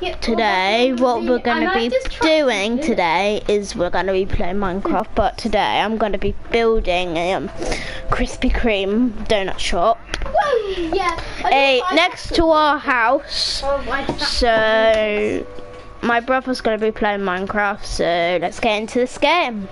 Today, what we're going to be doing today is we're going to be playing Minecraft, but today I'm going to be building a Krispy Kreme donut shop next to our house. So my brother's going to be playing Minecraft, so let's get into this game.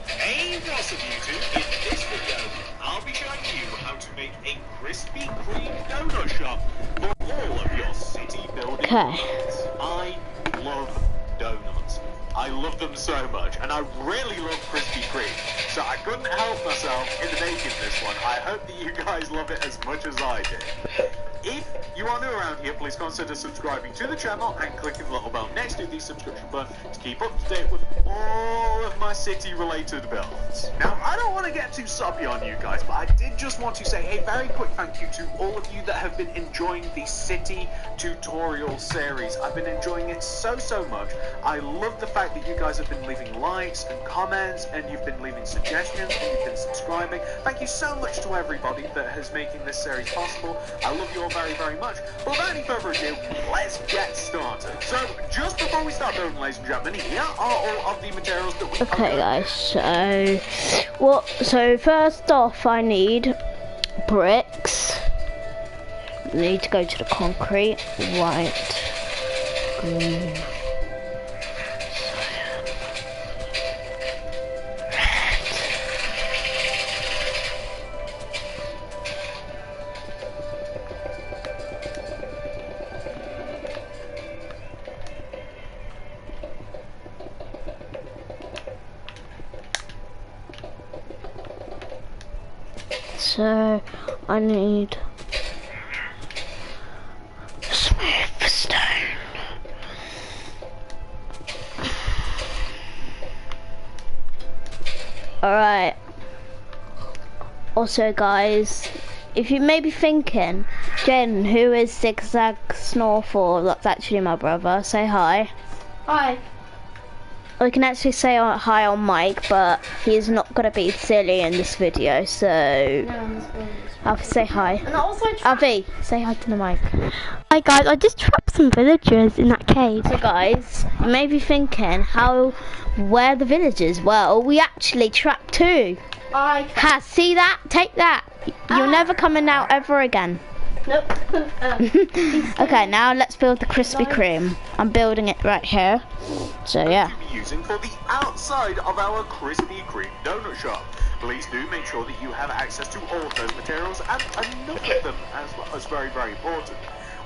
Hey, what's up YouTube? In this video, I'll be showing you how to make a Krispy Kreme donut shop for all of your city building needs. I love donuts. I love them so much, and I really love Krispy Kreme, so I couldn't help myself in making this one. I hope that you guys love it as much as I did. If you are new around here, please consider subscribing to the channel and clicking the little bell next to the subscription button to keep up to date with all of my city-related builds. Now, I don't want to get too soppy on you guys, but I did just want to say a very quick thank you to all of you that have been enjoying the city tutorial series. I've been enjoying it so much. I love the fact that you guys have been leaving likes and comments, and you've been leaving suggestions, and you've been subscribing. Thank you so much to everybody that has making this series possible. I love you all very much. But without any further ado, let's get started. So, just before we start building, ladies and gentlemen, here are all of the materials that we Okay guys, so first off I need bricks. I need to go to the concrete, white, green, so I need smooth stone. Alright. Also guys, if you may be thinking, Jen, who is Zigzag Snore for? That's actually my brother. Say hi. Hi. We can actually say hi on mic, but he's not going to be silly in this video, so Alfie, say hi. And also Alfie, say hi to the mic. Hi guys, I just trapped some villagers in that cave. So guys, you may be thinking, where are the villagers? Well, we actually trapped two. See that? Take that. You're never coming out ever again. Nope. Okay, now let's build the Krispy Kreme. I'm building it right here. So yeah. Be using for the outside of our Krispy Kreme donut shop. Please do make sure that you have access to all of those materials and enough of them as well as very important.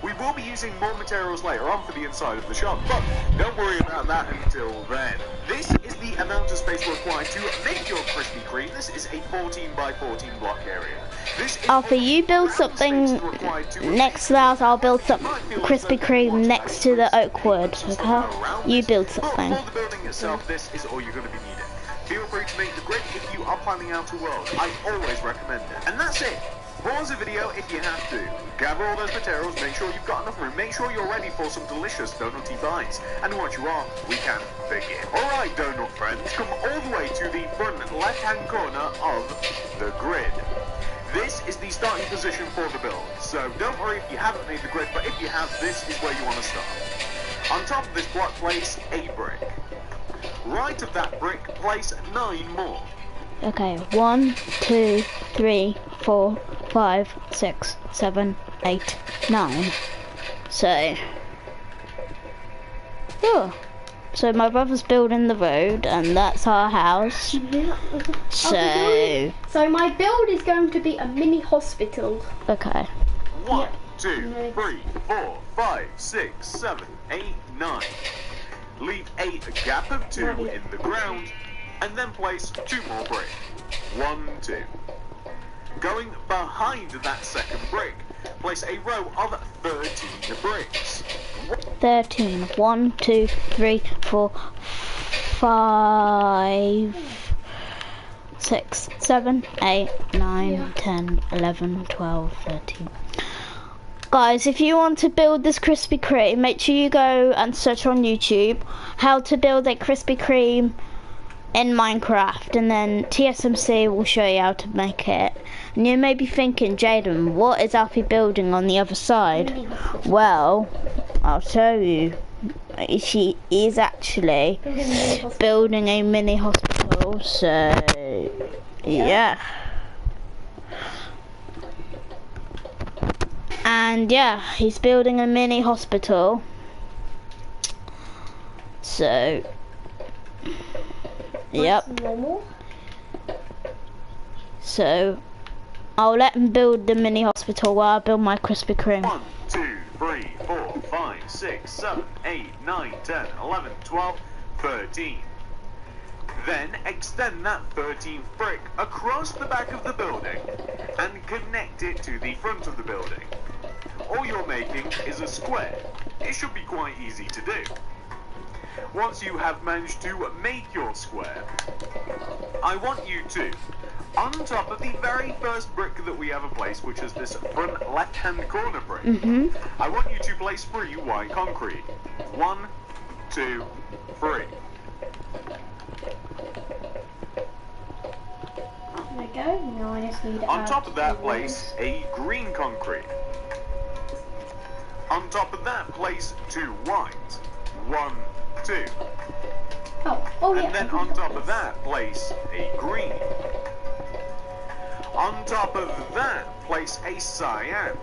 We will be using more materials later on for the inside of the shop, but don't worry about that until then. This is the amount of space required to make your Krispy Kreme. This is a 14 by 14 block area. Alfie, you build something next to that. I'll build some Krispy Kreme next to the oak wood. Okay? You build something. But for the building itself, this is all you're going to be needing. Feel free to make the grid if you are planning out a world. I always recommend it. And that's it. Pause the video if you have to. Gather all those materials, make sure you've got enough room, make sure you're ready for some delicious donutty bites. And once you are, we can begin. Alright donut friends, come all the way to the front left hand corner of the grid. This is the starting position for the build, so don't worry if you haven't made the grid, but if you have, this is where you want to start. On top of this block, place a brick. Right of that brick, place 9 more. Okay, 1, 2, 3, 4, 5, 6, 7, 8, 9. So my brother's building the road, and that's our house. Yeah. So my build is going to be a mini hospital. Okay. 1, 2, 3, 4, 5, 6, 7, 8, 9. Leave a gap of 2 in the ground, and then place 2 more bricks. 1, 2. Going behind that second brick, place a row of 13 bricks. 13. 1, 2, 3, 4, 5, 6, 7, 8, 9, 10, 11, 12, 13. Guys, if you want to build this Krispy Kreme, make sure you go and search on YouTube how to build a Krispy Kreme in Minecraft, and then TSMC will show you how to make it. And you may be thinking, Jaden, what is Alfie building on the other side? Well, I'll show you. She is actually building a mini hospital, so yeah. And yeah, he's building a mini hospital. So, yep. So, I'll let him build the mini hospital while I build my Krispy Kreme. 1, 2, 3, 4, 5, 6, 7, 8, 9, 10, 11, 12, 13. Then extend that 13th brick across the back of the building and connect it to the front of the building. All you're making is a square. It should be quite easy to do. Once you have managed to make your square, I want you to, on top of the very first brick that we have placed, which is this front left-hand corner brick, I want you to place 3 white concrete. 1, 2, 3. There we go. Now I just need to On add top of that, the place a green concrete. On top of that, place 2 white. 1, 2. Oh yeah. And then on top of that, place a green. On top of that, place a cyan.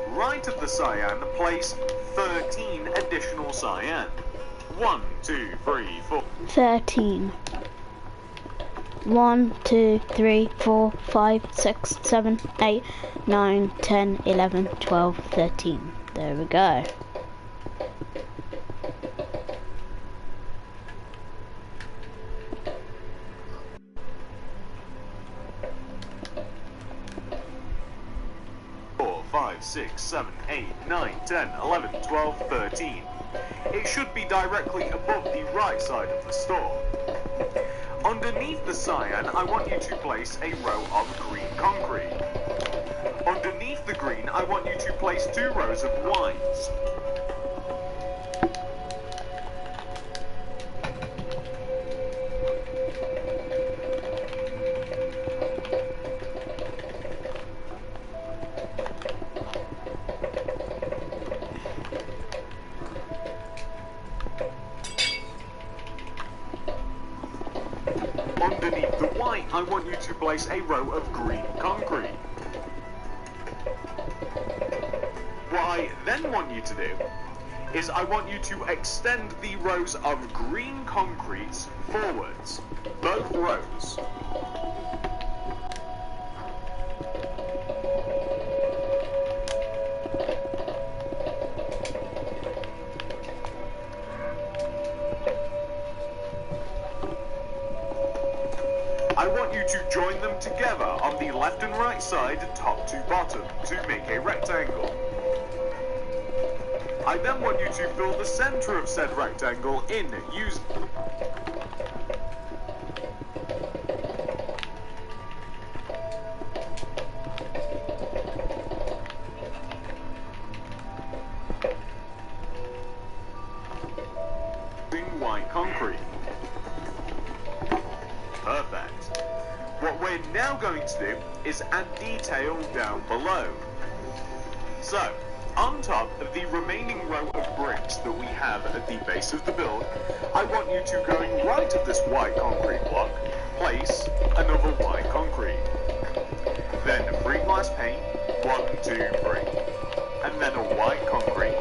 Right of the cyan, place 13 additional cyan. 1, 2, 3, 4. 13. 1, 2, 3, 4, 5, 6, 7, 8, 9, 10, 11, 12, 13. There we go. Five, 6, 7, 8, 9, 10, 11, 12, 13. It should be directly above the right side of the store. Underneath the cyan, I want you to place a row of green concrete. Underneath the green, I want you to place 2 rows of whites. Underneath the white, I want you to place a row of green concrete. What I then want you to do is I want you to extend the rows of green concretes forwards. Both rows. I want you to join them together on the left and right side, top to bottom, to make a rectangle. I then want you to fill the center of said rectangle in using white concrete. Perfect. What we're now going to do is add detail down below. So, on top of the remaining row of bricks that we have at the base of the build, I want you to, going right of this white concrete block, place another white concrete. Then 3 glass pane, 1, 2, 3. And then a white concrete,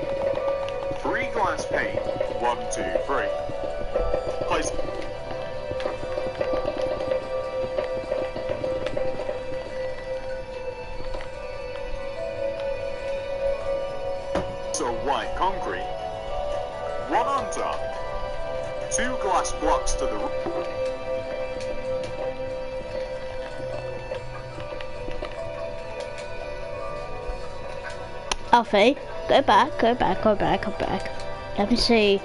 3 glass pane, 1, 2, 3. Place white concrete, 1 on top, 2 glass blocks to the right. Alfie, go back, go back, go back, go back. Let me see.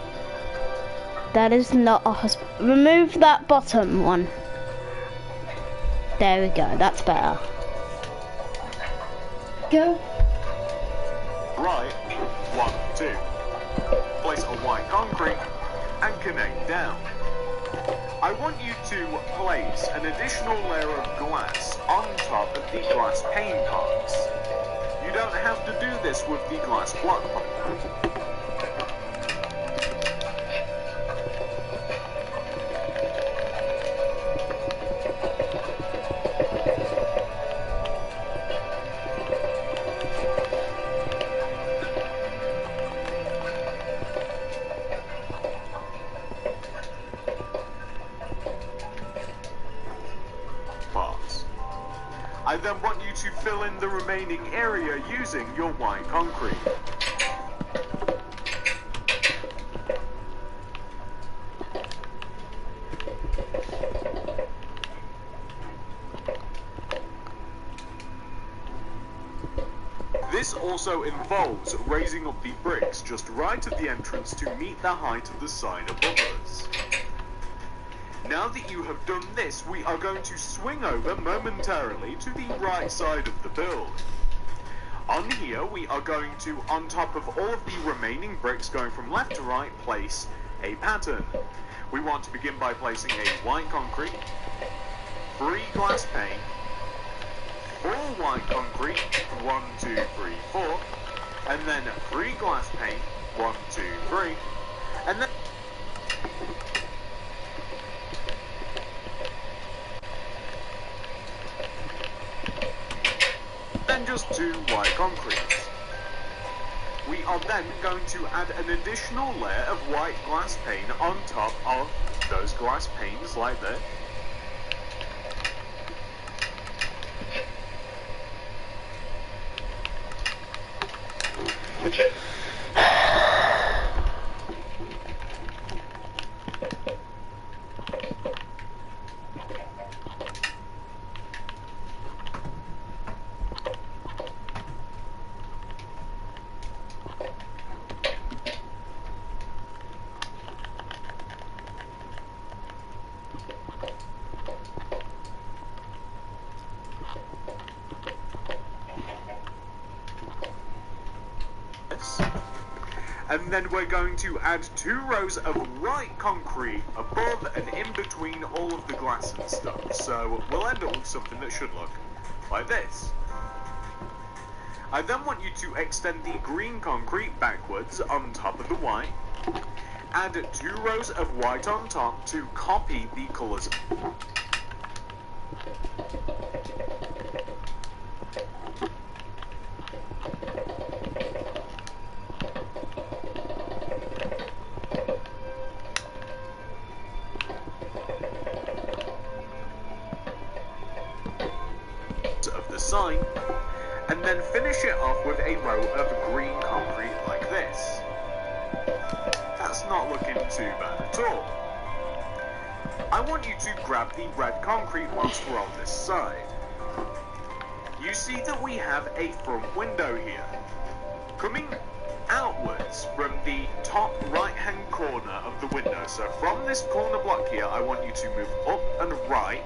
That is not a hospital. Remove that bottom one. There we go, that's better. Go. Right, 1, 2. Place a white concrete and connect down. I want you to place an additional layer of glass on top of the glass pane parts. You don't have to do this with the glass block. I then want you to fill in the remaining area using your white concrete. This also involves raising up the bricks just right at the entrance to meet the height of the sign above us. Now that you have done this, we are going to swing over momentarily to the right side of the build. On here, we are going to, on top of all of the remaining bricks going from left to right, place a pattern. We want to begin by placing a white concrete, 3 glass pane, 4 white concrete, 1, 2, 3, 4, and then 3 glass pane, 1, 2, 3, and then just 2 white concretes. We are then going to add an additional layer of white glass pane on top of those glass panes like this. And then we're going to add 2 rows of white concrete above and in between all of the glass and stuff. So we'll end up with something that should look like this. I then want you to extend the green concrete backwards on top of the white. Add 2 rows of white on top to copy the colours. Of the sign, and then finish it off with a row of green concrete like this. That's not looking too bad at all. I want you to grab the red concrete whilst we're on this side. You see that we have a front window here. Coming outwards from the top right hand corner of the window, so from this corner block here, I want you to move up and right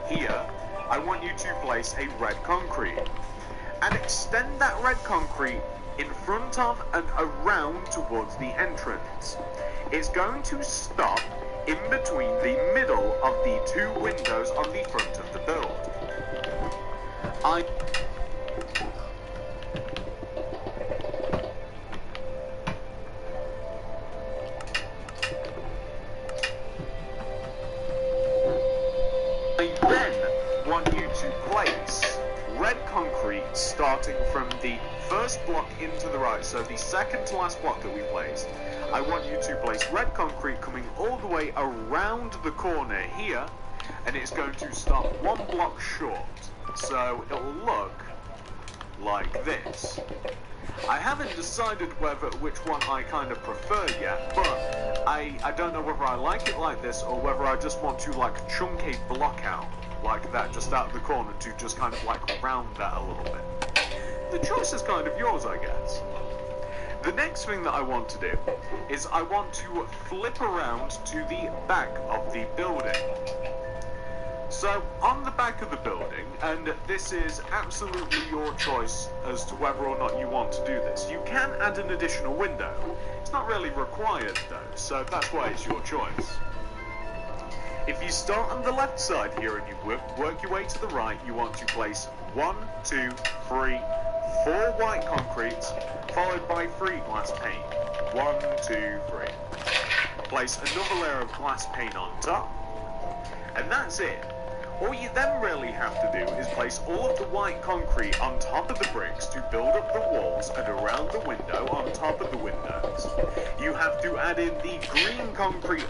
here. I want you to place a red concrete and extend that red concrete in front of and around towards the entrance. It's going to stop in between the middle of the 2 windows on the front of the build. I then want you to place red concrete starting from the first block into the right, so the second to last block that we placed. I want you to place red concrete coming all the way around the corner here, and it's going to stop 1 block short, so it will look like this. I haven't decided which one I kind of prefer yet, but I don't know whether I like it like this or whether I just want to like chunk a block out like that just out of the corner to just kind of like round that a little bit. The choice is kind of yours, I guess. The next thing that I want to do is I want to flip around to the back of the building. So, on the back of the building, and this is absolutely your choice as to whether or not you want to do this, you can add an additional window. It's not really required though, so that's why it's your choice. If you start on the left side here and you work your way to the right, you want to place 1, 2, 3, 4 white concrete, followed by 3 glass pane. 1, 2, 3. Place another layer of glass pane on top, and that's it. All you then really have to do is place all of the white concrete on top of the bricks to build up the walls and around the window on top of the windows. You have to add in the green concrete.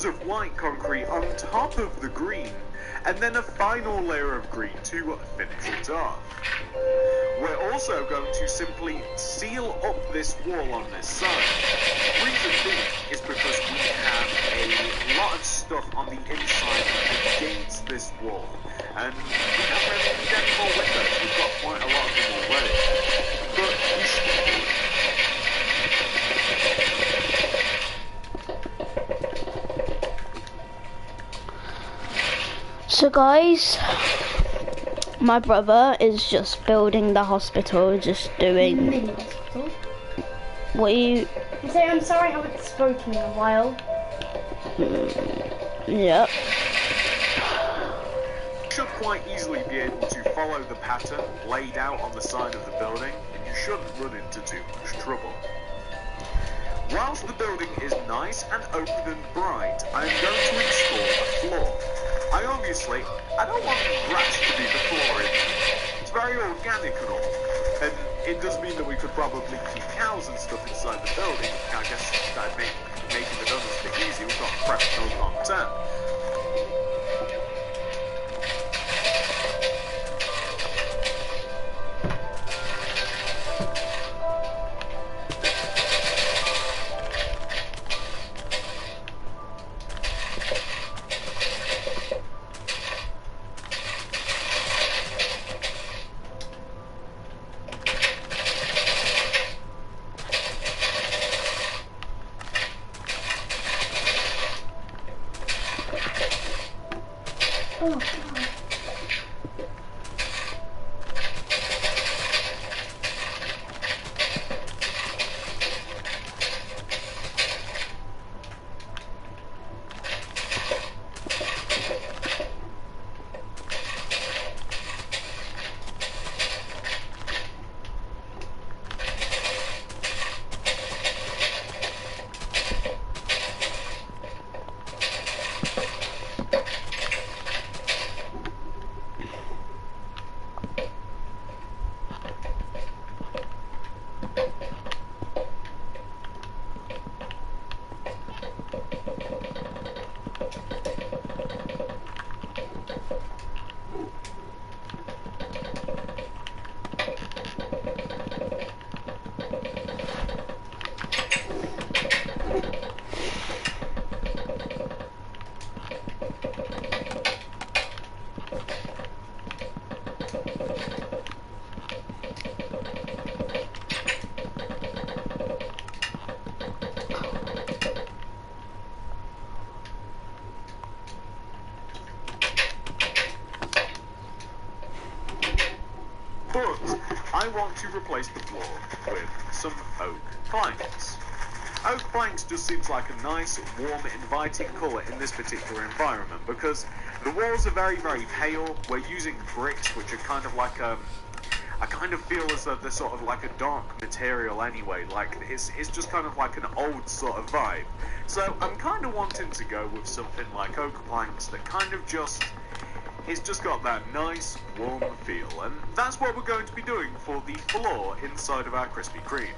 Of white concrete on top of the green, and then a final layer of green to finish it off. We're also going to simply seal up this wall on this side. The reason being is because we have a lot of stuff on the inside against this wall, and we don't really need any more windows. We've got quite a lot of them already. But we should... So guys, my brother is just building the hospital, just doing... Mini hospital. What you... You say, I'm sorry I haven't spoken in a while. Yep. You should quite easily be able to follow the pattern laid out on the side of the building, and you shouldn't run into too much trouble. Whilst the building is nice and open and bright, I am going to install a floor. I don't want grass to be the floor. It's very organic and all. And it does mean that we could probably keep cows and stuff inside the building. I guess that'd make making the donuts a bit easy. We've got fresh milk on tap. Oh, God. But I want to replace the floor with some oak planks. Oak planks just seems like a nice, warm, inviting colour in this particular environment because the walls are very, very pale. We're using bricks, which are kind of like I kind of feel as though they're sort of like a dark material anyway, like it's just kind of like an old sort of vibe. So I'm kind of wanting to go with something like oak planks that kind of just, it's just got that nice warm feel, and that's what we're going to be doing for the floor inside of our Krispy Kreme.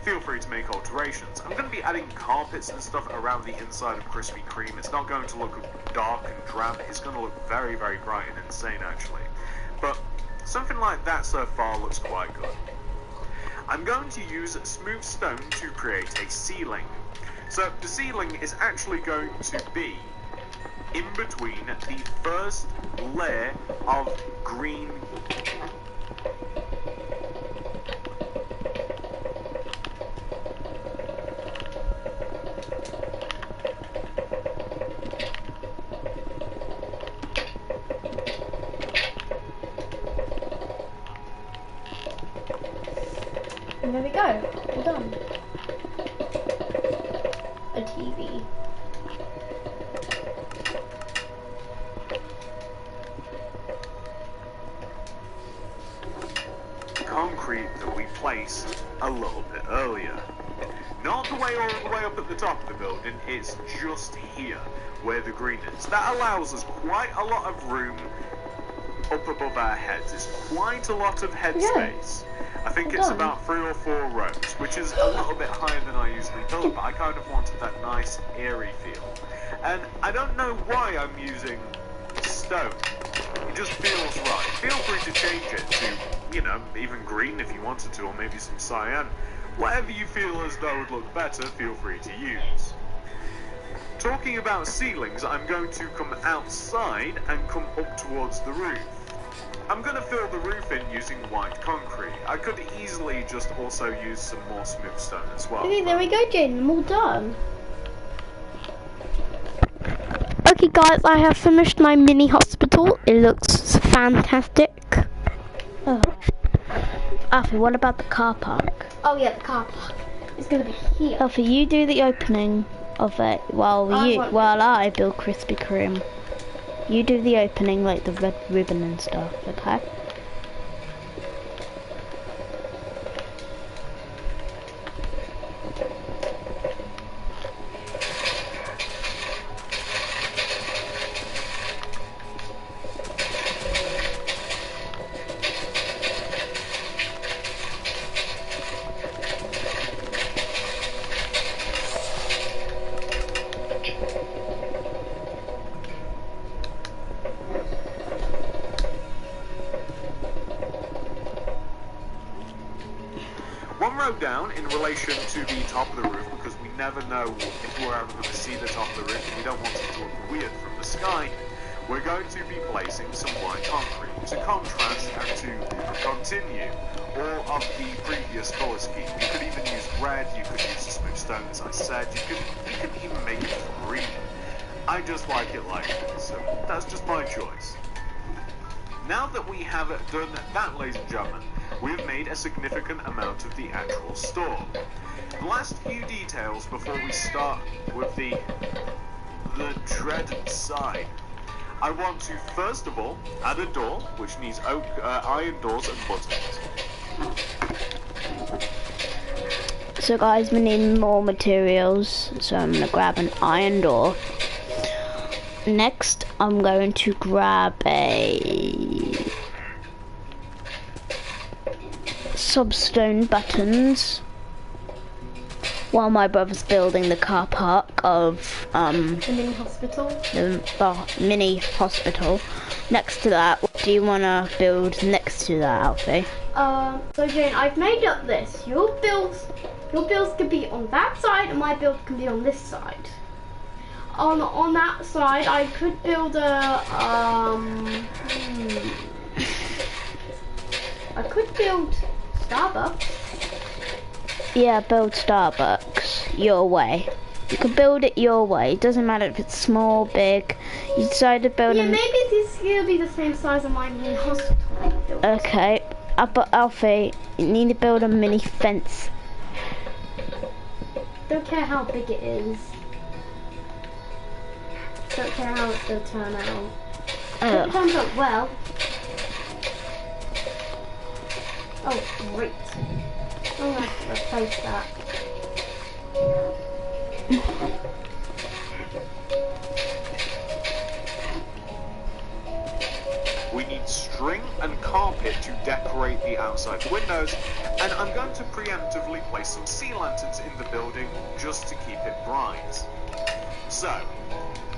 Feel free to make alterations. I'm going to be adding carpets and stuff around the inside of Krispy Kreme. It's not going to look dark and drab, it's going to look very, very bright and insane actually. But something like that so far looks quite good. I'm going to use smooth stone to create a ceiling. So the ceiling is actually going to be in between the first layer of green. And there we go. We're done. A TV. Concrete that we placed a little bit earlier. Not the way all the way up at the top of the building, it's just here where the green is. That allows us quite a lot of room up above our heads. It's quite a lot of head space. I think it's about 3 or 4 rows, which is a little bit higher than I usually build, but I kind of wanted that nice airy feel. And I don't know why I'm using stone. It just feels right. Feel free to change it to, you know, even green if you wanted to, or maybe some cyan. Whatever you feel as though would look better, feel free to use. Talking about ceilings, I'm going to come outside and come up towards the roof. I'm going to fill the roof in using white concrete. I could easily just also use some more smooth stone as well. Okay, there we go, Jane. I'm all done. Okay, guys, I have finished my mini hospital. It looks fantastic. Oh. Alfie, what about the car park? Oh yeah, the car park. It's going to be here. Alfie, you do the opening of it while I build Krispy Kreme. You do the opening, like the red ribbon and stuff, okay? One row down in relation to the top of the roof, because we never know if we're ever going to see the top of the roof and we don't want it to look weird from the sky. We're going to be placing some white concrete to contrast and to continue all of the previous colour scheme. You could even use red, you could use the smooth stone as I said, you could even make it green. I just like it like that, so that's just my choice. Now that we have done that, ladies and gentlemen, we've made a significant amount of the actual store. The last few details before we start with the dreaded side. I want to first of all add a door, which needs oak, iron doors and buttons. So guys, we need more materials, so I'm going to grab an iron door. Next, I'm going to grab a substone buttons while my brother's building the car park of the mini hospital. The mini hospital. Next to that, what do you want to build next to that, Alfie? So Jane, I've made up this. Your builds can be on that side, and my build can be on this side. On that side, I could build a I could build Starbucks. Yeah, build Starbucks your way. You can build it your way. It doesn't matter if it's small, big. You decide to build it. Yeah, maybe this will be the same size of my mini hospital. Okay, but Alfie, you need to build a mini fence. Don't care how big it is. Don't care how it's going to turn out. If it turns out well. Oh, great. I'm going to have to replace that. We need string and carpet to decorate the outside windows, and I'm going to preemptively place some sea lanterns in the building just to keep it bright. So,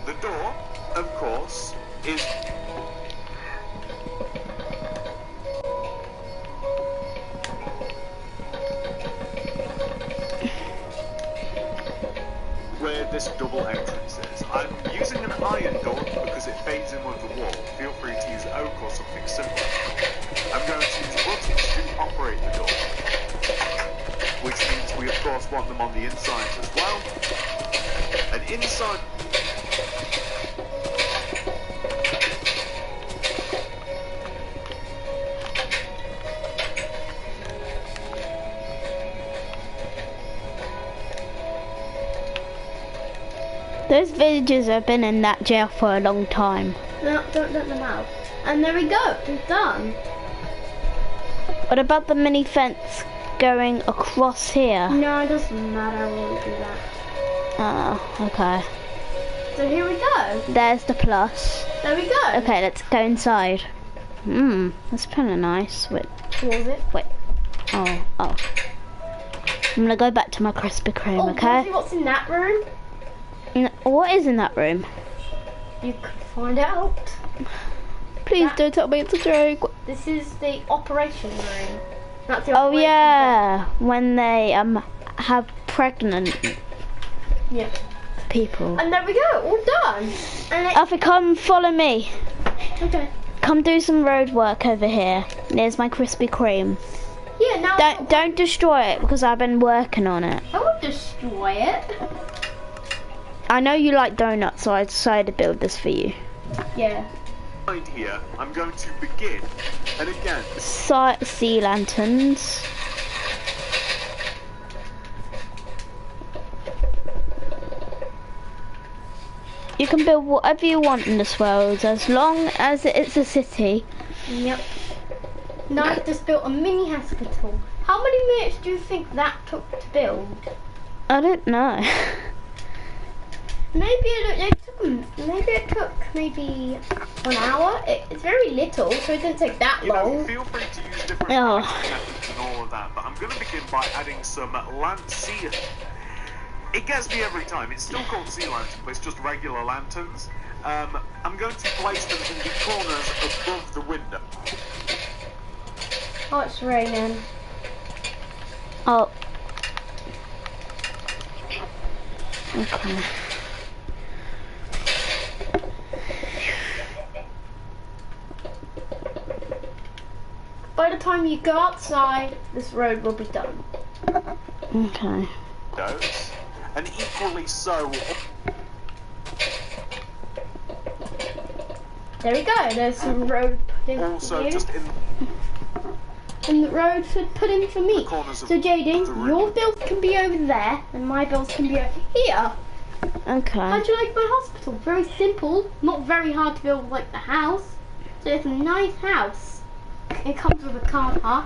the door, of course, is... this double entrance is. I'm using an iron door because it fades in with the wall. Feel free to use oak or something simpler. I'm going to use buttons to operate the door, which means we of course want them on the inside as well. And inside... Those villagers have been in that jail for a long time. No, don't let them out. And there we go, it's done. What about the mini fence going across here? No, it doesn't matter, we'll do that. Oh, okay. So here we go. There's the plus. There we go. Okay, let's go inside. That's kind of nice. Wait, What was it? wait. Oh. I'm gonna go back to my Krispy Kreme, Oh, okay? what's in that room? What is in that room? You could find out. Please don't tell me it's a joke. This is the operation room. That's the Oh operation yeah, when they have pregnant room. Yeah. people. And there we go, all done. And Alfie, come follow me. okay. Come do some road work over here. There's my Krispy Kreme. Yeah, now Don't destroy it because I've been working on it. I won't destroy it. I know you like donuts, so I decided to build this for you. Yeah. Behind here, I'm going to begin, and again, Sea lanterns. You can build whatever you want in this world, as long as it's a city. Yep. Now I've just built a mini hospital. How many minutes do you think that took to build? I don't know. Maybe it took maybe 1 hour. It's very little, so it didn't take that you know, long. feel free to use different Oh. methods and all of that, but I'm going to begin by adding some sea. It gets me every time. It's still called sea lantern, but it's just regular lanterns. I'm going to place them in the corners above the window. Oh, it's raining. Oh. Okay. By the time you go outside, this road will be done. Okay. Windows, and equally so. There we go. There's some road put in Also, for you. just in And the road put in for me. the corners of So the Jaden, room. your bills can be over there, and my bills can be over here. Okay. How'd you like my hospital? Very simple, not very hard to build like the house. So it's a nice house. It comes with a car park.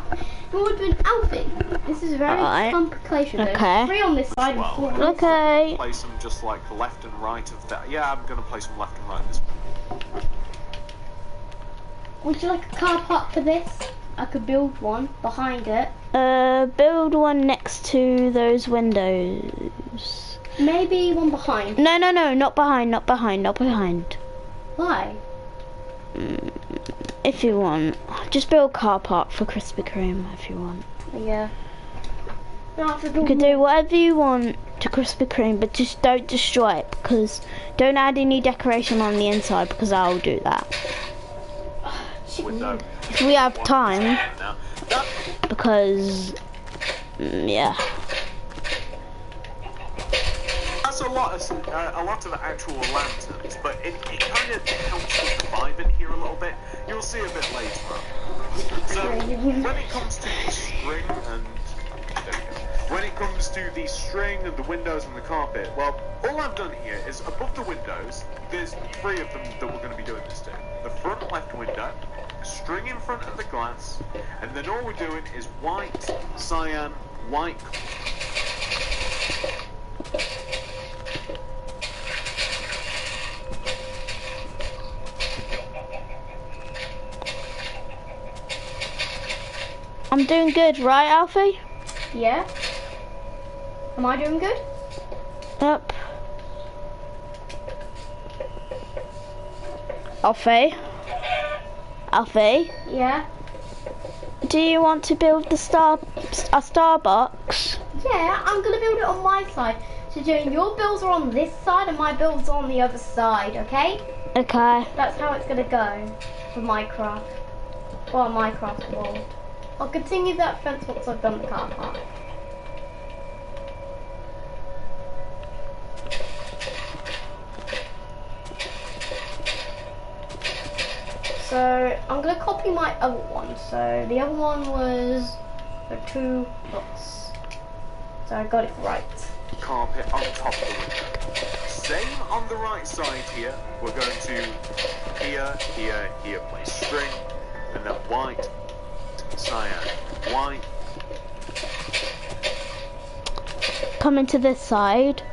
It would be an outfit. This is very Alright. complicated. Okay. There's 3 on this side and Well, 4 on this side. Okay. place them just like left and right of that. Yeah, I'm going to place them left and right of this. Would you like a car park for this? I could build one behind it. Build one next to those windows. Maybe one behind. No, not behind. Why? If you want, just build a car park for Krispy Kreme if you want. Yeah. Now I have to You build can more. do whatever you want to Krispy Kreme, but just don't destroy it because don't add any decoration on the inside because I'll do that Window. if we have time. Now, that Because yeah. That's a lot of actual lanterns, but it kind of helps with the vibe in here a little bit. You'll see a bit later on. So when it comes to the string and the windows and the carpet, well, all I've done here is above the windows. There's 3 of them that we're going to be doing this to. The front left window, string in front of the glass, and then all we're doing is white, cyan, white. I'm doing good, right, Alfie? Yeah. Am I doing good? Yep. Alfie? Yeah. Do you want to build a Starbucks? Yeah, I'm gonna build it on my side. So So Jane, your bills are on this side and my bills are on the other side, okay? Okay. That's how it's gonna go for Minecraft. Well, Minecraft world. I'll continue that fence once I've done the car park. So I'm gonna copy my other one. So the other one was the 2 books. So I got it right. Carpet on top of the window. Same on the right side here. We're going to here, place string, and then white, cyan, white. Coming to this side.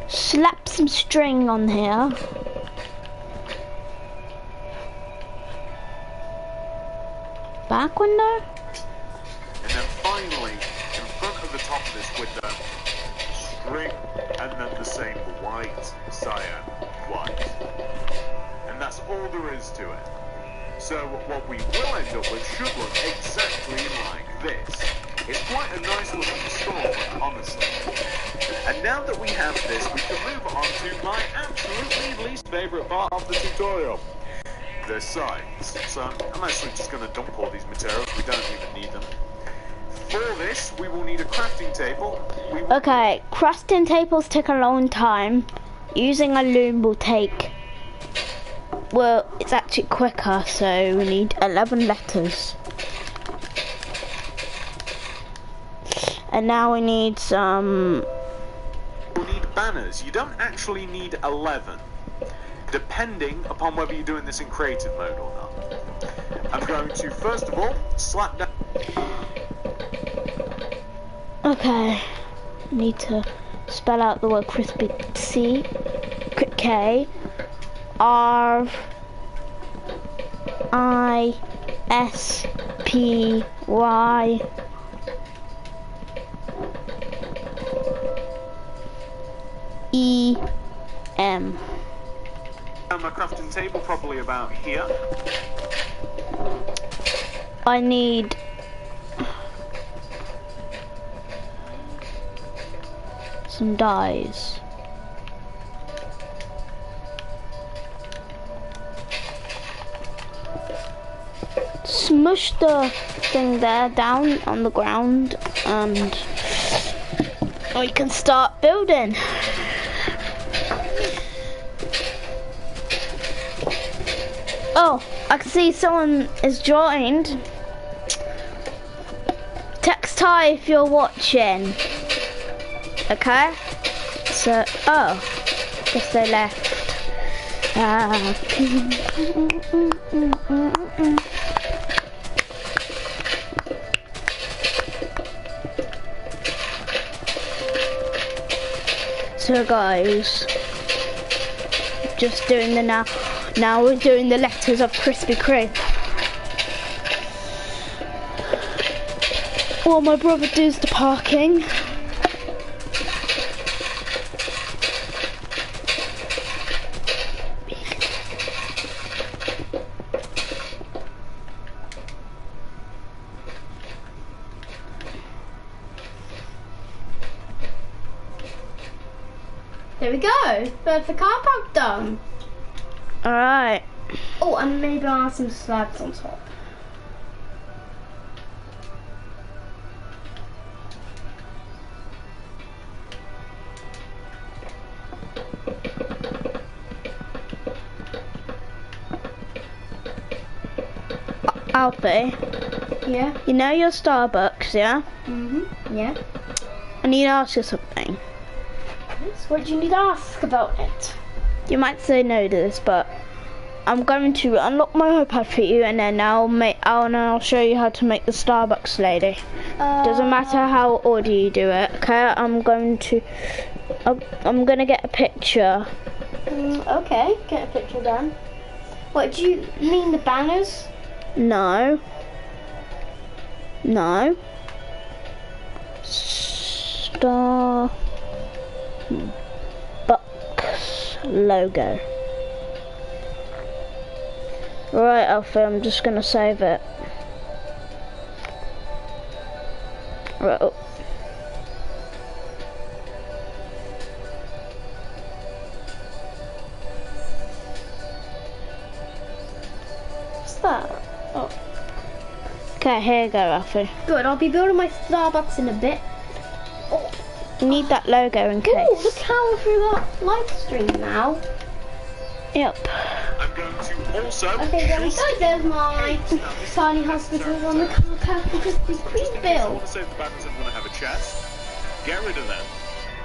Slap some string on here. Back window? And then finally, in front of the top of this window, string, and then the same white, cyan, white. And that's all there is to it. So what we will end up with should look exactly like this. It's quite a nice looking store, honestly. And now that we have this, we can move on to my absolutely least favourite part of the tutorial. The sides. So I'm actually just going to dump all these materials, we don't even need them. For this, we will need a crafting table. Okay, crafting tables take a long time. Using a loom will take, well, it's actually quicker, so we need 11 letters. And now we need some... We'll need banners. You don't actually need 11, depending upon whether you're doing this in creative mode or not. I'm going to, first of all, slap down... Okay, need to spell out the word crispy. C, K, R, I, S, P, Y, E, M. My crafting table probably about here. I need some dyes. Smush the thing there down on the ground and we can start building. Oh, I can see someone is joined. Text hi if you're watching. Okay? So, oh, guess they left. So guys, just doing the now we're doing the letters of Krispy Kreme. While my brother does the parking. There we go. There's the car park done. Alright. Oh, and maybe I'll add some slabs on top. Alfie, Yeah? you know your Starbucks, yeah? Yeah. I need to ask you something. Yes, what do you need to ask about it? You might say no to this, but I'm going to unlock my iPad for you, and then I'll show you how to make the Starbucks lady. Doesn't matter how order you do it. Okay, I'm gonna get a picture. Okay, get a picture then. What, do you mean the banners? No. No. Starbucks logo. Right, Alfie, I'm just gonna save it. Right. Oh. that? Oh, Okay, here you go, Alfie. good. I'll be building my Starbucks in a bit. Oh, You need that logo in case. ooh, look how through that live stream now. Yep. I'm going to also Okay, there we go. There's my tiny hospital on the car path because it's Just in case you pre-built. want to save the banners and want to have a chest, get rid of them.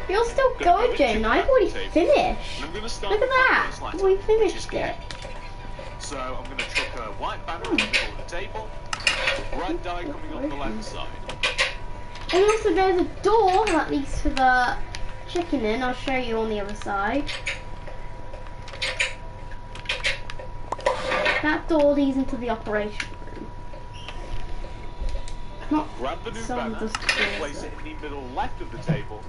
You're still going, Jane. I've already finished. I'm going to start Look at with that. this letter, We which is finished K. it. So I'm going to chuck a white banner in the middle of the table, red die coming up the left side. And also there's a door that leads to the chicken in. I'll show you on the other side. That door leads into the operation room. Not Grab the new some banner just and place it in the middle left of the table,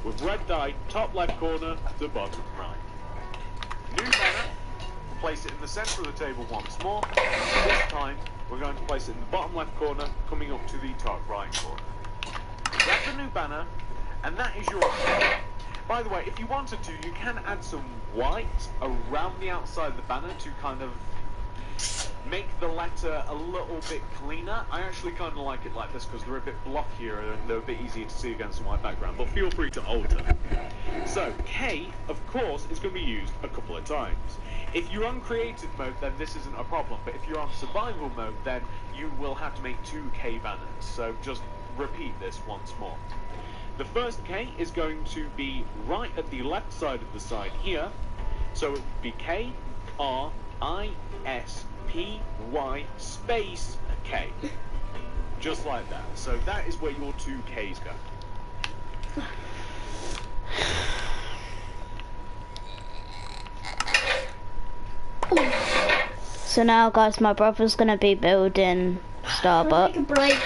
with red die top left corner to bottom right. New banner, place it in the centre of the table once more. This time we're going to place it in the bottom left corner, coming up to the top right corner. Grab the new banner, and that is your banner. By the way, if you wanted to, you can add some white around the outside of the banner to kind of make the letter a little bit cleaner. I actually kind of like it like this because they're a bit blockier and they're a bit easier to see against a white background, but feel free to alter. So, K, of course, is going to be used a couple of times. If you're on creative mode, then this isn't a problem, but if you're on survival mode, then you will have to make 2 K banners. So just repeat this once more. The first K is going to be right at the left side of the side here, so it would be K, R, I, S, P, Y, space, K. Just like that. So that is where your 2 Ks go. So now, guys, my brother's gonna be building Can I Starbucks. take a break?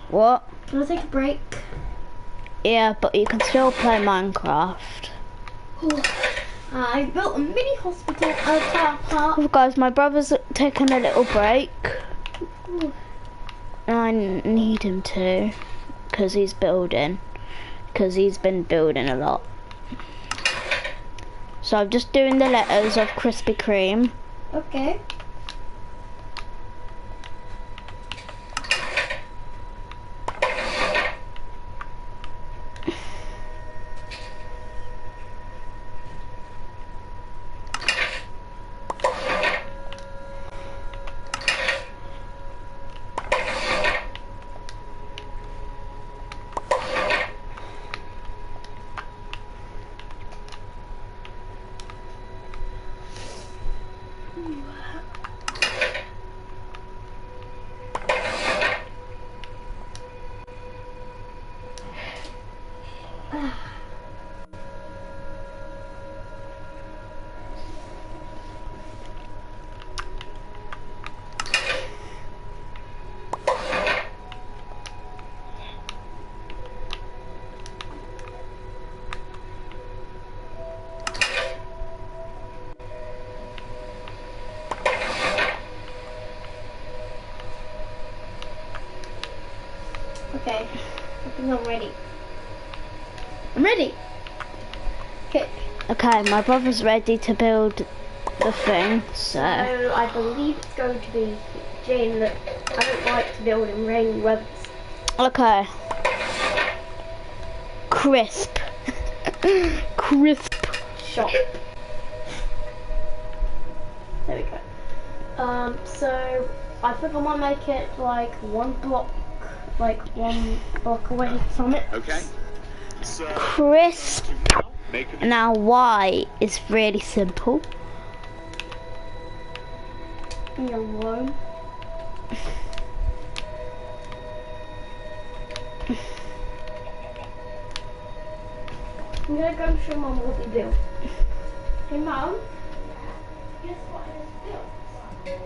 What? Can I take a break? Yeah, but you can still play Minecraft. I built a mini hospital at a car park. Oh, guys, my brother's taking a little break. I need him to, because he's building. Because he's been building a lot. So I'm just doing the letters of Krispy Kreme. Okay. Okay, I think I'm ready. I'm ready. Okay, Okay, my brother's ready to build the thing, so... so I believe it's going to be Jane. Look, I don't like to build in rainy weather. Okay. Crisp. Crisp. Shop. There we go. So I think I might make it like one block away from it. Okay. So Crisp. make a Now Y is really simple. Yellow. I'm gonna go and show Mum what we built. Hey Mum, guess what I just built?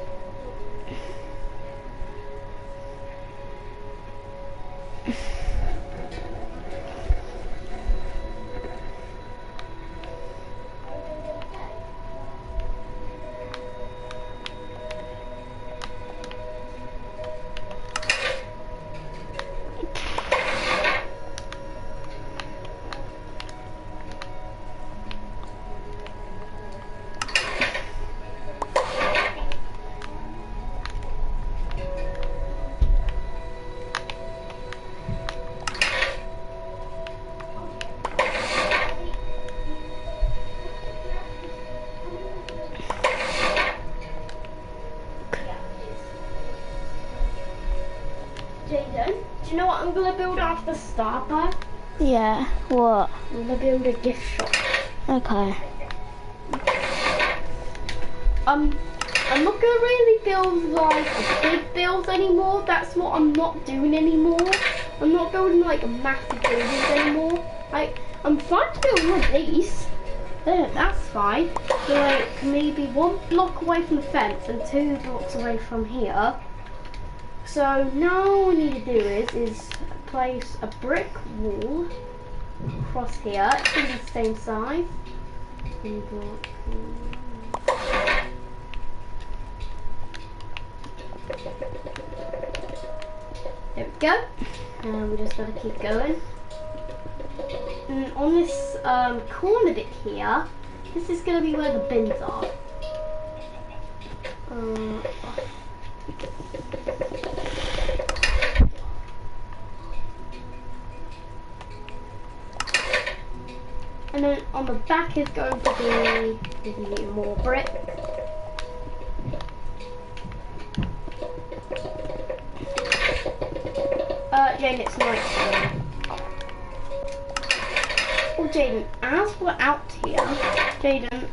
you know what I'm gonna build after Starbucks? Yeah. What? I'm gonna build a gift shop. Okay. I'm not gonna really build like big builds anymore. That's what I'm not doing anymore. I'm not building like massive buildings anymore. Like I'm fine to build one of these. That's fine. So like maybe 1 block away from the fence and 2 blocks away from here. So now all we need to do is place a brick wall across here. It's gonna be the same size. There we go. And we just gotta keep going. And on this corner bit here, this is gonna be where the bins are. And then on the back is going to be more brick. Jane, it's night time. Oh, Jaden, as we're out here, Jaden,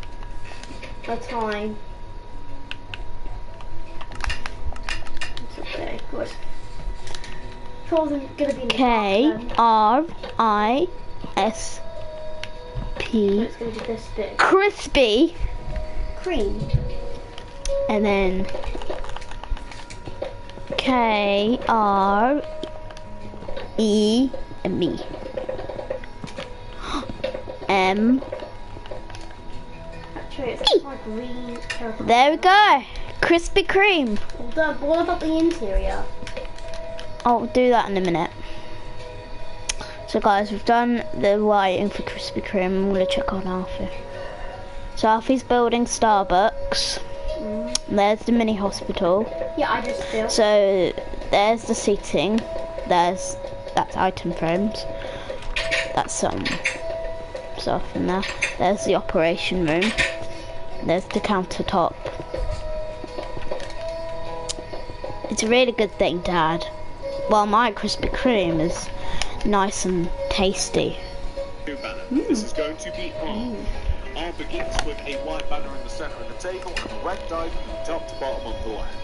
the time. It's okay, good. Wasn't gonna be K-R-I-S-P. It's gonna be this big. Krispy. Cream. And then K-R-E-M-E. M. Actually, it's like green. There we go. Krispy Kreme. But what about the interior? I'll do that in a minute. So guys, we've done the lighting for Krispy Kreme. I'm gonna check on Alfie. So Alfie's building Starbucks. There's the mini hospital. Yeah, I just built. So there's the seating. That's item frames. That's some stuff in there. There's the operation room. There's the countertop. It's a really good thing, Dad. Well, my Krispy Kreme is nice and tasty. New banner. This is going to be R. R begins with a white banner in the center of the table and a red die from top to bottom on the left.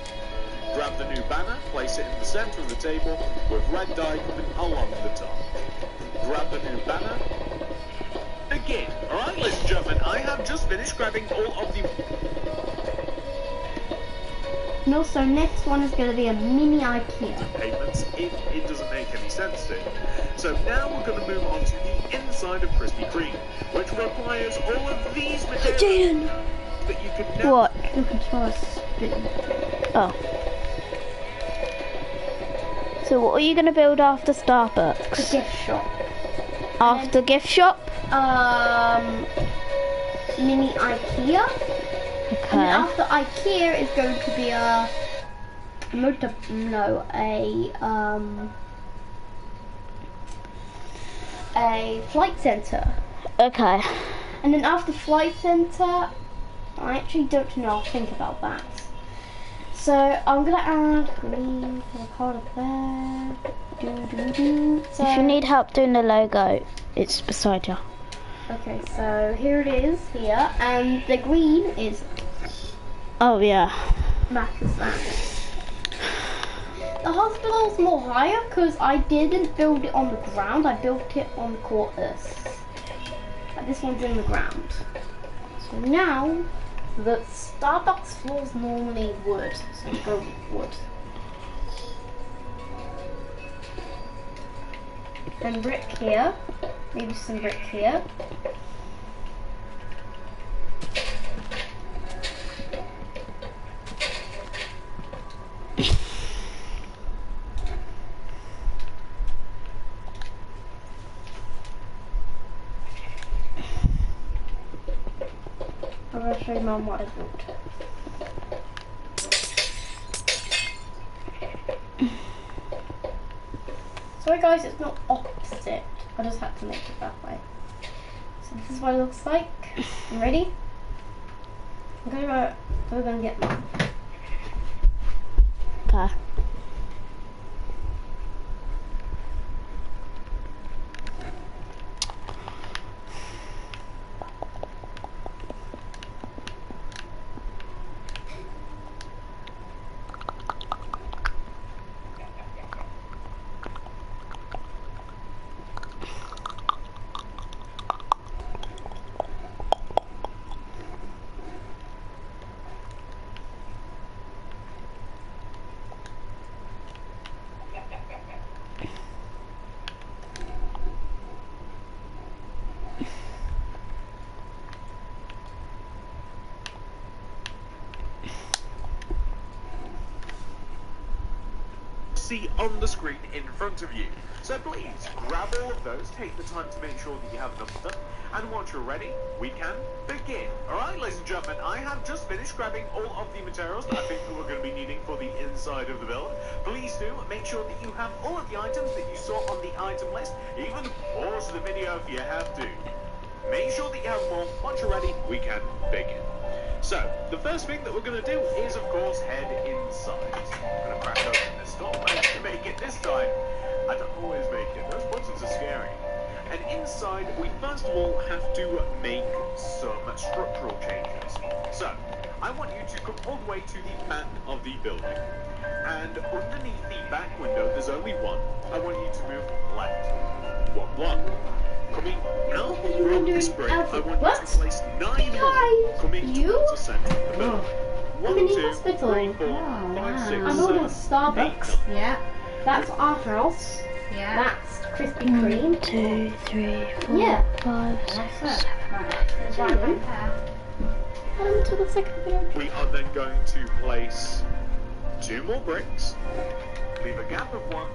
Grab the new banner, place it in the center of the table with red die coming along the top. Grab the new banner. Again. Alright, ladies and gentlemen, I have just finished grabbing all of the... And also, next one is going to be a mini IKEA. payments if it doesn't make any sense to you. So now we're going to move on to the inside of Krispy Kreme, which requires all of these materials that you can now... What? You can try a spin. Oh. So what are you going to build after The Starbucks? gift shop. After gift shop? Mini IKEA. And then Okay. after IKEA is going to be a flight center. Okay. And then after flight center, I actually don't know. I'll think about that. So I'm gonna add green for the color there. So, If you need help doing the logo, it's beside you. okay, so here it is here, and the green is Oh yeah. matches that. The hospital's more higher because I didn't build it on the ground. I built it on the quarters. But this one's in the ground. So now the Starbucks floor is normally wood, so we go with wood. Then brick here, maybe some brick here. I'm going to show you Mum what I built. Sorry guys, it's not opposite. I just had to make it that way. So this is what it looks like. You ready? We're gonna get Mum. Okay. see on the screen in front of you. So please, grab all of those, take the time to make sure that you have enough of them, and once you're ready, we can begin. Alright, ladies and gentlemen, I have just finished grabbing all of the materials that I think that we're going to be needing for the inside of the build. Please do make sure that you have all of the items that you saw on the item list. Even pause the video if you have to. Make sure that you have them all. Once you're ready, we can begin. So, the first thing that we're going to do is, of course, head inside. I'm going to crack open this door. Managed to make it this time. I don't always make it. Those buttons are scary. And inside, we first of all have to make some structural changes. So, I want you to come all the way to the back of the building. And underneath the back window, there's only one. I want you to move left. One block. Coming out from this brick, I want you to place 9 more coming towards the centre of the building. 1, 2, 3, 4, 5, 6, I'm on a Starbucks. 8, 9. Yeah. That's our house. Yeah. That's Krispy Kreme. 1, 2, 3, 4, Yeah. 5, 6, 7. To the second building. We are then going to place 2 more bricks, leave a gap of 1,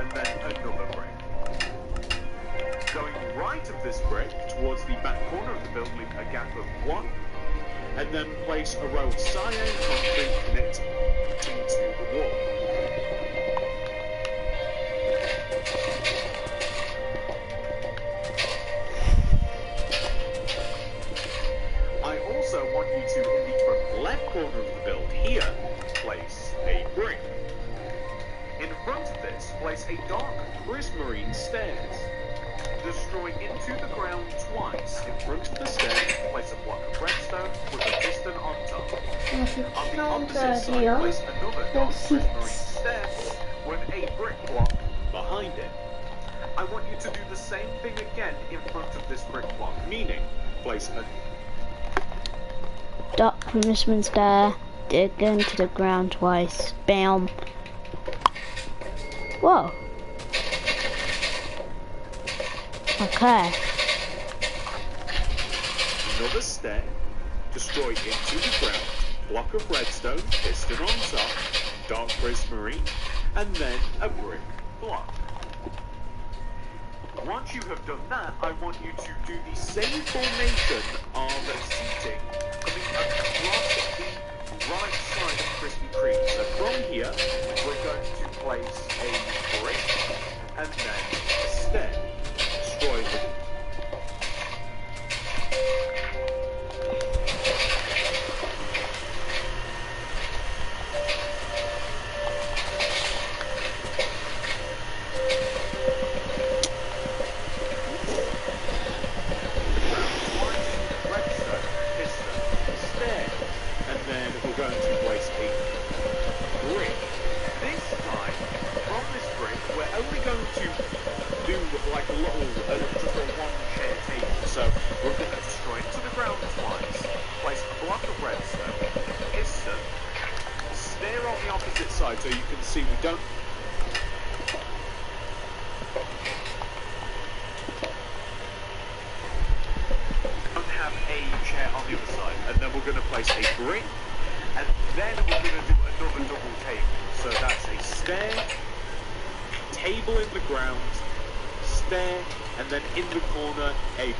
and then another brick. Going right of this brick towards the back corner of the building, a gap of 1, and then place a row of cyan concrete connecting into the wall. I also want you to, in the front left corner of the build here, place a brick. In front of this, place a dark prismarine stairs. Destroy into the ground twice. In front of the stairs, place a block of redstone with a piston on top. On the opposite side, place another dark prismarine stair with a brick block behind it. I want you to do the same thing again in front of this brick block, meaning place a Dark punishment stair. Dig into the ground twice. Bam. Whoa. Okay. another stair, destroy into the ground, block of redstone, piston on top, dark prismarine, and then a brick block. Once you have done that, I want you to do the same formation of seating coming across the right side of Krispy Kreme. So from here, we're going to place a brick and then a stair. Destroy the so you can see we don't have a chair on the other side, and then we're going to place a brick, and then we're going to do another double table. So that's a stair, table in the ground, stair, and then in the corner a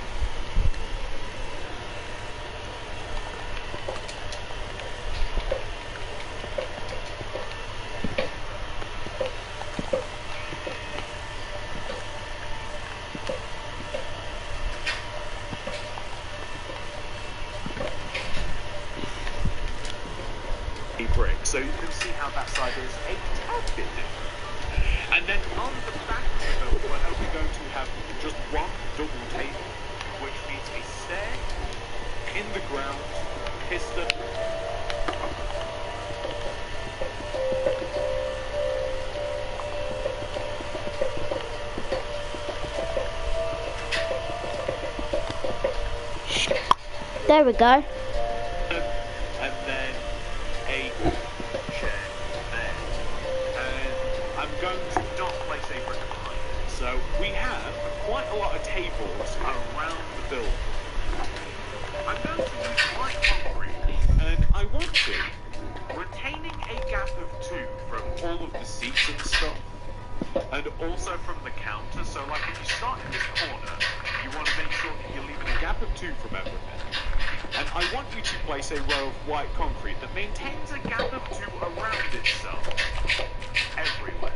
brick, so you can see how that side is a tad bit different. And then on the back of the build, we're only going to have just one double table, which means a stair, in the ground, piston, there we go. and then a chair there. And I'm going to not place a brick behind it. So we have quite a lot of tables around the building. I'm going to use white concrete, and I want to, retaining a gap of 2 from all of the seats and stuff, also from the counter. So like if you start in this corner, you want to make sure that you're leaving a gap of 2 from everything. And I want you to place a row of white concrete that maintains a gap of 2 around itself, everywhere.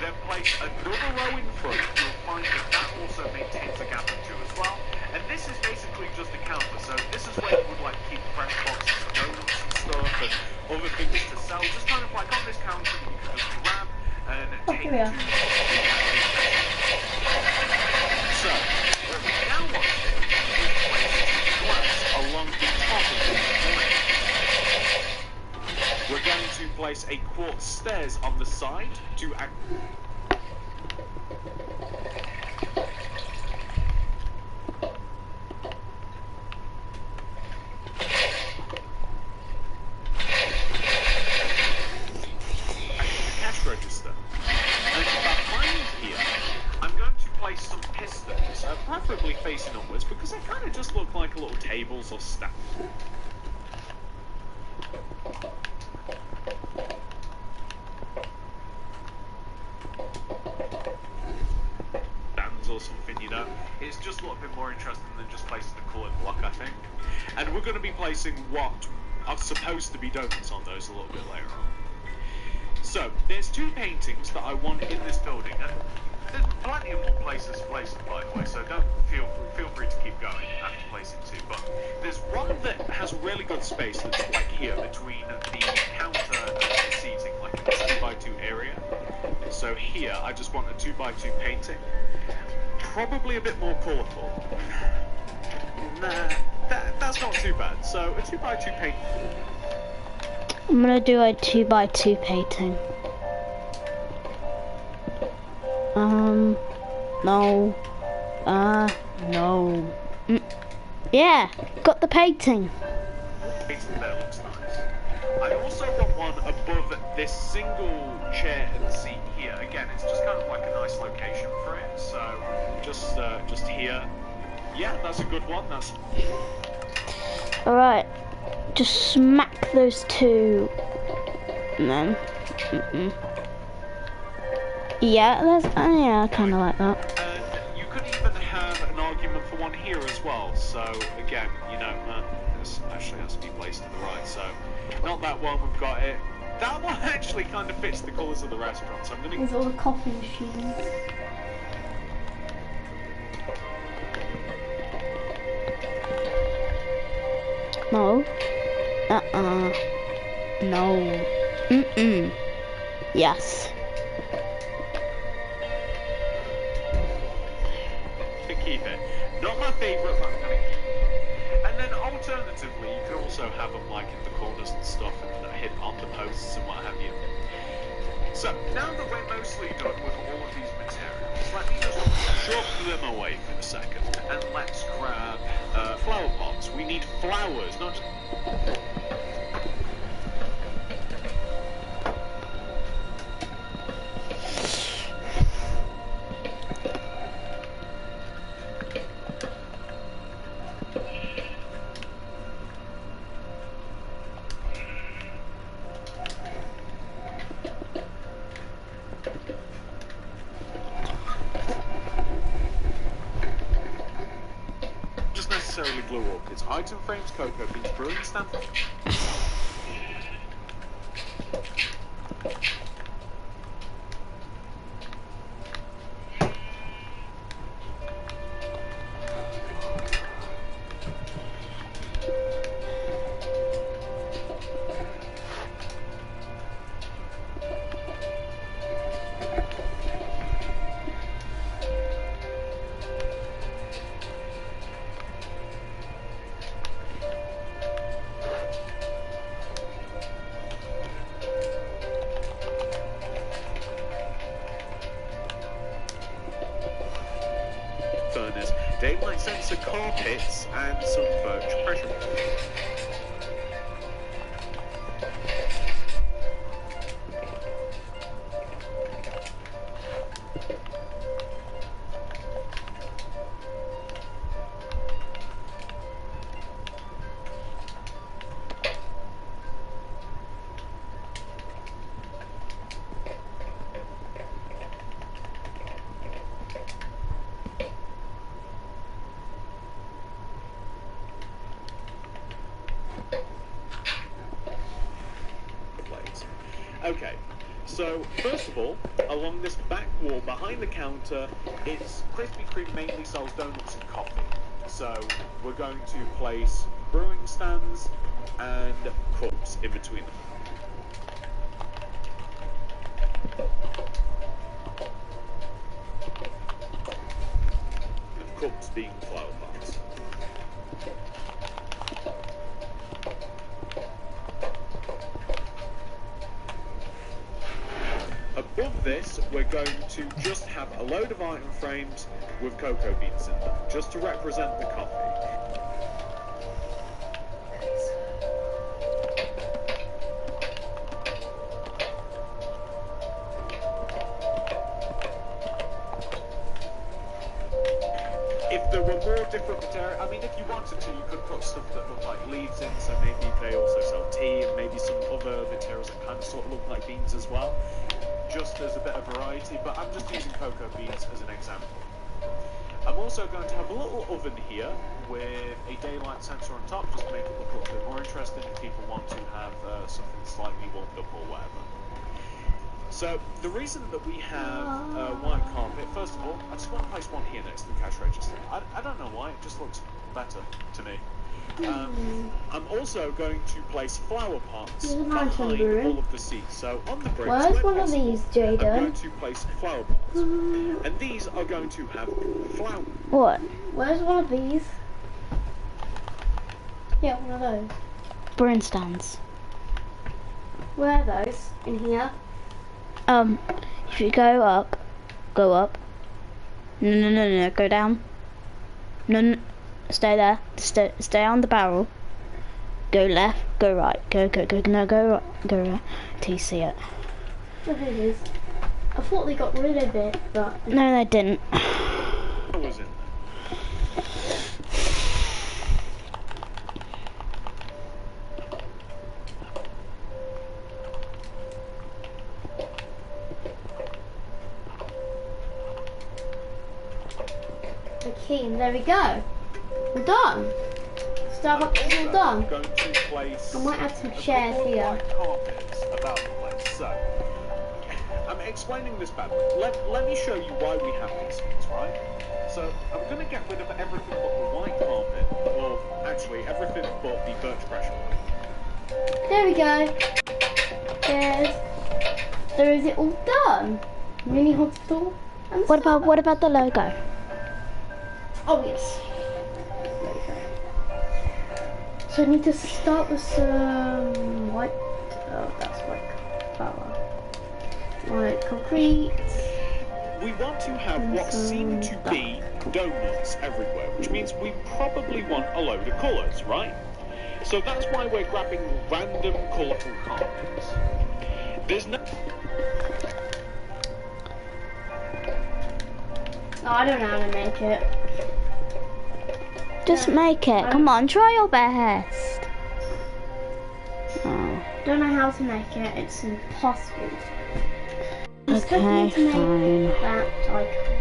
Then place another row in front. You'll find that that also maintains a gap of 2 as well. And this is basically just a counter. So this is where you would like keep fresh boxes of donuts and stuff and other things to sell. Just kind of like on this counter that you can just grab and take here we are. to the So what we now want to do is place glass along the top of this plate. We're going to place a quartz stairs on the side to act. Cash register. And behind here, I'm going to place some pistons, preferably facing upwards, because they kind of just look like little tables or staff. Or something, you know, it's just a little bit more interesting than just placing a coloured block, I think. And we're going to be placing what are supposed to be donuts on those a little bit later on. So there's 2 paintings that I want in this building, and there's plenty of more places to place them, by the way. So don't feel free to keep going after placing 2. But there's one that has really good space that's like here between the counter and the seating, like in this 2x2 area. So here, I just want a 2x2 painting. Probably a bit more colourful. Nah, that's not too bad. So a 2x2 paint. I'm gonna do a 2x2 painting. No. No. Yeah, got the painting. Painting there looks nice. I also want one above this single chair and seat here. Again, it's just kind of like a nice location for it. So just here. Yeah, that's a good one. That's. All right, just smack those 2. And then. Yeah, that's. Yeah, I kind of like that. And you could even have an argument for one here as well. So again, you know, this actually has to be placed to the right. So not that one. We've got it. That one actually kind of fits the colours of the restaurant. So I'm gonna. There's all the coffee machines. No. No. Yes. Keep it. Not my favourite, but I'm gonna keep it. And then alternatively, you could also have them like in the corners and stuff, and hit on the posts and what have you. So now that we're mostly done with all of these materials, let me just shove them away for a second, and let's grab flower pots. We need flowers, not just. Necessarily glue orchids. Item frames, cocoa beans, brilliant stamp. Furnace, daylight sensor carpets, and some birch pressure washers. So, first of all, along this back wall behind the counter, Krispy Kreme mainly sells donuts and coffee. So, we're going to place brewing stands and cups in between them. And cups being flower pots. Above this, we're going to just have a load of item frames with cocoa beans in them, just to represent the coffee. If there were more different material, I mean, if you wanted to, you could put stuff that looked like leaves in, so maybe they also sell tea and maybe some other materials that kind of sort of look like beans as well, just as a bit of variety, but I'm just using cocoa beans as an example. I'm also going to have a little oven here with a daylight sensor on top, just to make it look a little bit more interesting if people want to have something slightly warmed up or whatever. So, the reason that we have white carpet, first of all, I just want to place one here next to the cash register. I don't know why, it just looks better to me. I'm also going to place flower pots behind all of the seats. So, on the bricks, Where's one of these, Jaden? I'm going to place flower pots. And these are going to have flowers. What? Where's one of these? Yeah, one of those. Brewing stands. Where are those? In here? If you go up. No, go down. No, stay there. Stay on the barrel. Go left, go right, go right, till you see it. Look at this. I thought they got rid of it, but... No, they didn't. What was in there? Okay, there we go. We're done. Starbucks is all done. I'm going to place I might add some chairs here. white carpets about the place. So, I'm explaining this badly. Let me show you why we have these things, right? So, I'm going to get rid of everything but the white carpet, or actually everything but the birch pressure plate. There we go. There is it all done. Mini hospital. And What about the logo? Oh yes. There we go. So I need to start with some white. Oh, that's white flour. White concrete. We want to have what seem to be donuts everywhere, which means we probably want a load of colours, right? So that's why we're grabbing random colourful carpets. There's no... No, I don't know how to make it. Just make it. Come on, try your best. Oh. Don't know how to make it. It's impossible. Okay, fine. That I can't.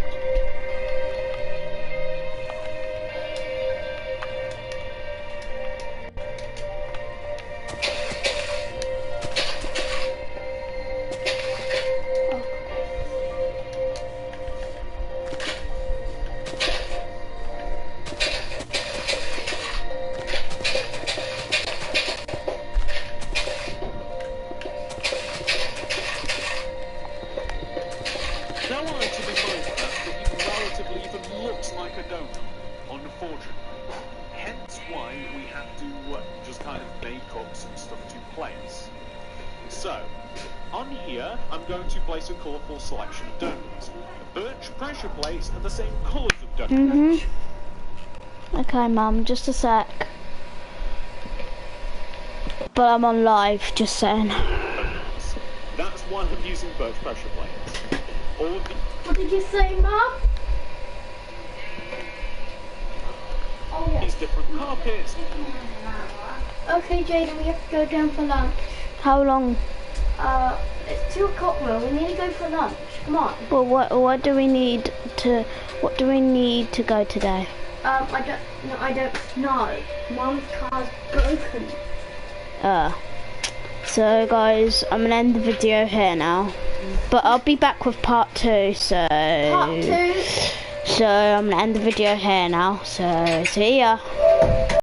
No item in Minecraft that even relatively even looks like a donut, unfortunately. Hence why we have to just kind of make up some stuff to place. So, on here, I'm going to place a colourful selection of donuts. Birch pressure plates are the same colours of donuts. Okay, Mum, just a sec. But I'm on live, just saying. That's why I'm using birch pressure plates. All of the What did you say, Mum? Oh these yes. different carpets. Okay, Jaden, we have to go down for lunch. How long? It's 2 o'clock now. We need to go for lunch. Come on. Well, what do we need to go today? I don't know. Mum's car's broken. So guys, I'm gonna end the video here now. But I'll be back with part 2, so... Part 2. So I'm going to end the video here now, so see ya.